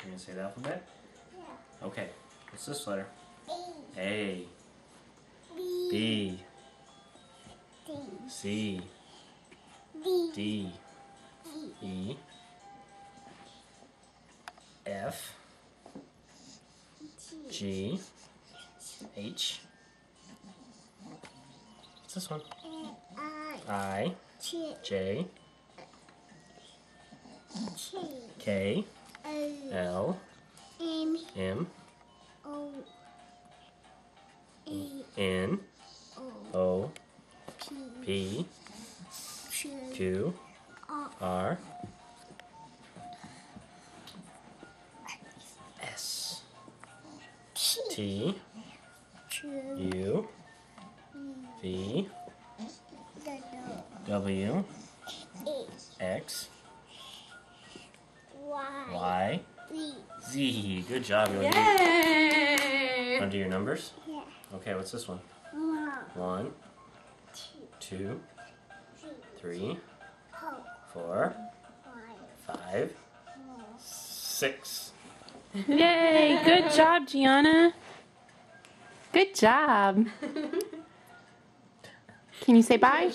You're gonna say the alphabet? Yeah. Okay. What's this letter? A. A. B. B. D. C. D. D. E. E. F. G. H. What's this one? I. J. K. L. M. N. O. P. Q. R. S. T. U. V. W. X. Y. Z. Good job. You want to do your numbers? Yeah. Okay, what's this one? 1, 2, 3, 4, 5, 6. Yay! Good job, Gianna. Good job. Can you say bye?